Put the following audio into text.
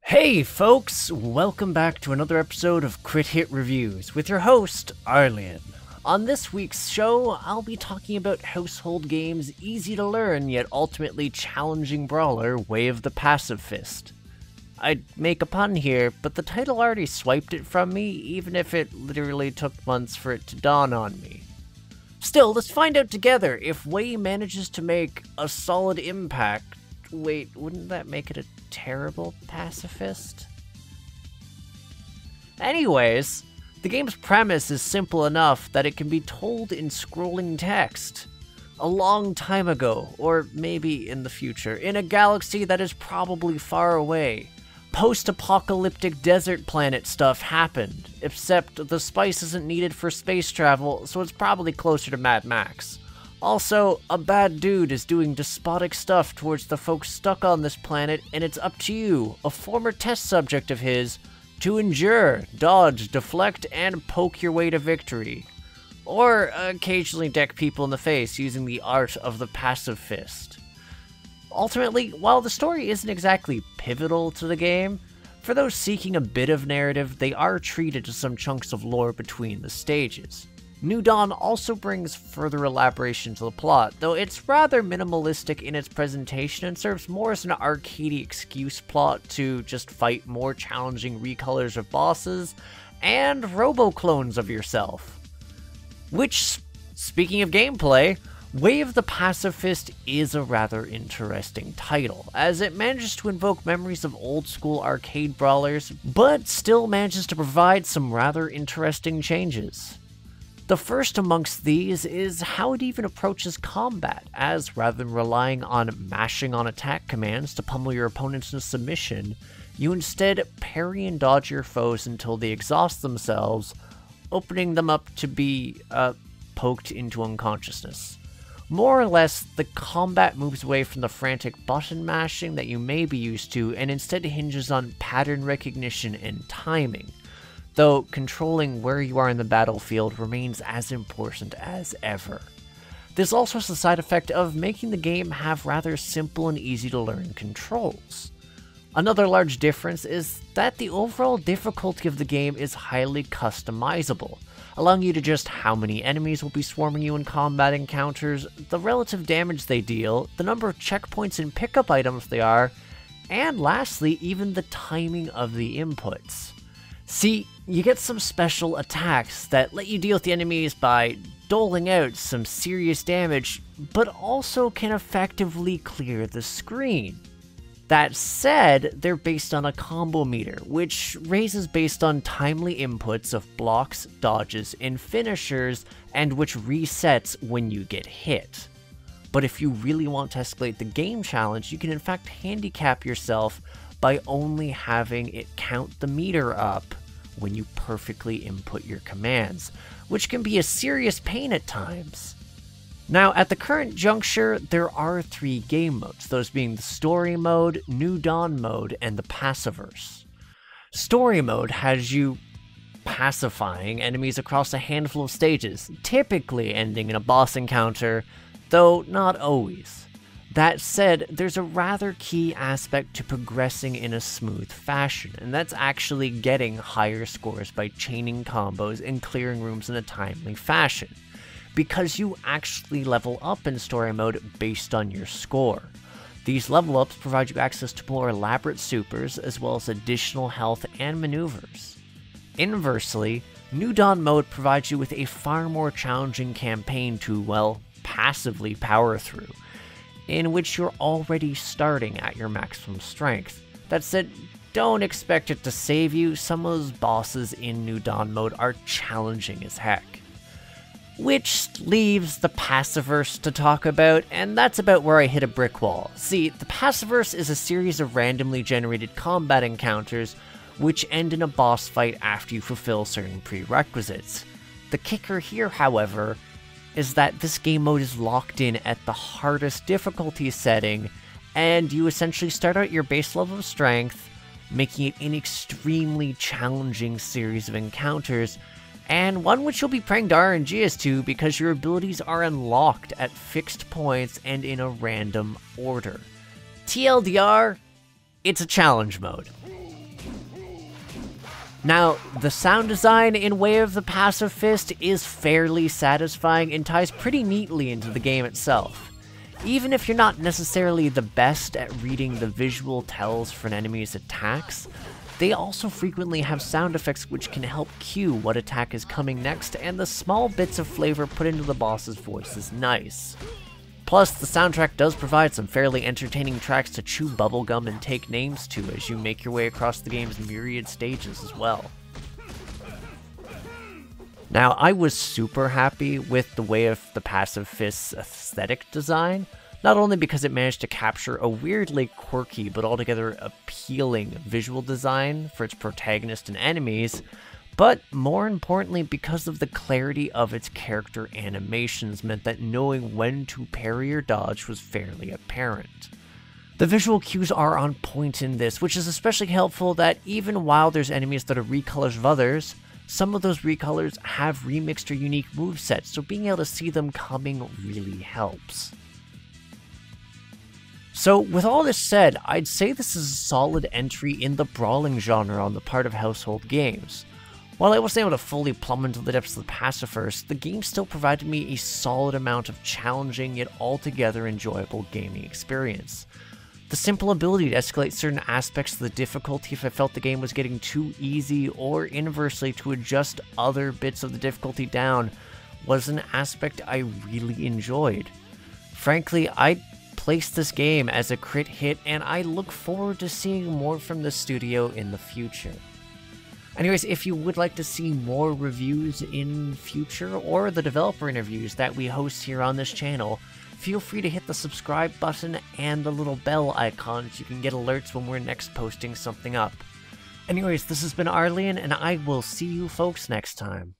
Hey folks, welcome back to another episode of Crit Hit Reviews with your host, Arlyeon. On this week's show, I'll be talking about household games easy to learn yet ultimately challenging Brawler, Way of the Passive Fist. I'd make a pun here, but the title already swiped it from me, even if it literally took months for it to dawn on me. Still, let's find out together if Way manages to make a solid impact. Wait, wouldn't that make it a terrible pacifist? Anyways, the game's premise is simple enough that it can be told in scrolling text. A long time ago, or maybe in the future, in a galaxy that is probably far away, post-apocalyptic desert planet stuff happened, except the spice isn't needed for space travel, so it's probably closer to Mad Max. Also, a bad dude is doing despotic stuff towards the folks stuck on this planet, and it's up to you, a former test subject of his, to endure, dodge, deflect, and poke your way to victory. Or occasionally deck people in the face using the art of the passive fist. Ultimately, while the story isn't exactly pivotal to the game, for those seeking a bit of narrative, they are treated to some chunks of lore between the stages. New Dawn also brings further elaboration to the plot, though it's rather minimalistic in its presentation and serves more as an arcadey excuse plot to just fight more challenging recolors of bosses and robo-clones of yourself. Which, speaking of gameplay, Way of the Passive Fist is a rather interesting title, as it manages to invoke memories of old-school arcade brawlers, but still manages to provide some rather interesting changes. The first amongst these is how it even approaches combat, as rather than relying on mashing on attack commands to pummel your opponents into submission, you instead parry and dodge your foes until they exhaust themselves, opening them up to be poked into unconsciousness. More or less, the combat moves away from the frantic button mashing that you may be used to and instead hinges on pattern recognition and timing, though controlling where you are in the battlefield remains as important as ever. This also has the side effect of making the game have rather simple and easy to learn controls. Another large difference is that the overall difficulty of the game is highly customizable, allowing you to adjust how many enemies will be swarming you in combat encounters, the relative damage they deal, the number of checkpoints and pickup items they are, and lastly, even the timing of the inputs. See, you get some special attacks that let you deal with the enemies by doling out some serious damage, but also can effectively clear the screen. That said, they're based on a combo meter, which raises based on timely inputs of blocks, dodges, and finishers, and which resets when you get hit. But if you really want to escalate the game challenge, you can in fact handicap yourself by only having it count the meter up when you perfectly input your commands, which can be a serious pain at times. Now, at the current juncture, there are 3 game modes, those being the Story Mode, New Dawn Mode, and the Paciverse. Story Mode has you pacifying enemies across a handful of stages, typically ending in a boss encounter, though not always. That said, there's a rather key aspect to progressing in a smooth fashion, and that's actually getting higher scores by chaining combos and clearing rooms in a timely fashion, because you actually level up in story mode based on your score. These level ups provide you access to more elaborate supers, as well as additional health and maneuvers. Inversely, New Dawn mode provides you with a far more challenging campaign to, well, passively power through, in which you're already starting at your maximum strength. That said, don't expect it to save you. Some of those bosses in New Dawn mode are challenging as heck. Which leaves the Paciverse to talk about, and that's about where I hit a brick wall. See, the Paciverse is a series of randomly generated combat encounters which end in a boss fight after you fulfill certain prerequisites. The kicker here, however, is that this game mode is locked in at the hardest difficulty setting, and you essentially start out your base level of strength, making it an extremely challenging series of encounters, and one which you'll be praying to RNG as to because your abilities are unlocked at fixed points and in a random order. TLDR, it's a challenge mode. Now, the sound design in Way of the Passive Fist is fairly satisfying and ties pretty neatly into the game itself. Even if you're not necessarily the best at reading the visual tells for an enemy's attacks, they also frequently have sound effects which can help cue what attack is coming next, and the small bits of flavor put into the boss's voice is nice. Plus, the soundtrack does provide some fairly entertaining tracks to chew bubblegum and take names to as you make your way across the game's myriad stages as well. Now, I was super happy with the Way of the Passive Fist's aesthetic design, not only because it managed to capture a weirdly quirky but altogether appealing visual design for its protagonist and enemies, but more importantly because of the clarity of its character animations meant that knowing when to parry or dodge was fairly apparent. The visual cues are on point in this, which is especially helpful that even while there's enemies that are recolors of others, some of those recolors have remixed or unique movesets, so being able to see them coming really helps. So with all this said, I'd say this is a solid entry in the brawling genre on the part of Household Games. While I wasn't able to fully plumb into the depths of the Pacifists, the game still provided me a solid amount of challenging yet altogether enjoyable gaming experience. The simple ability to escalate certain aspects of the difficulty if I felt the game was getting too easy, or inversely to adjust other bits of the difficulty down, was an aspect I really enjoyed. Frankly, I'd place this game as a crit hit, and I look forward to seeing more from the studio in the future. Anyways, if you would like to see more reviews in future, or the developer interviews that we host here on this channel, feel free to hit the subscribe button and the little bell icon so you can get alerts when we're next posting something up. Anyways, this has been Arlyeon, and I will see you folks next time.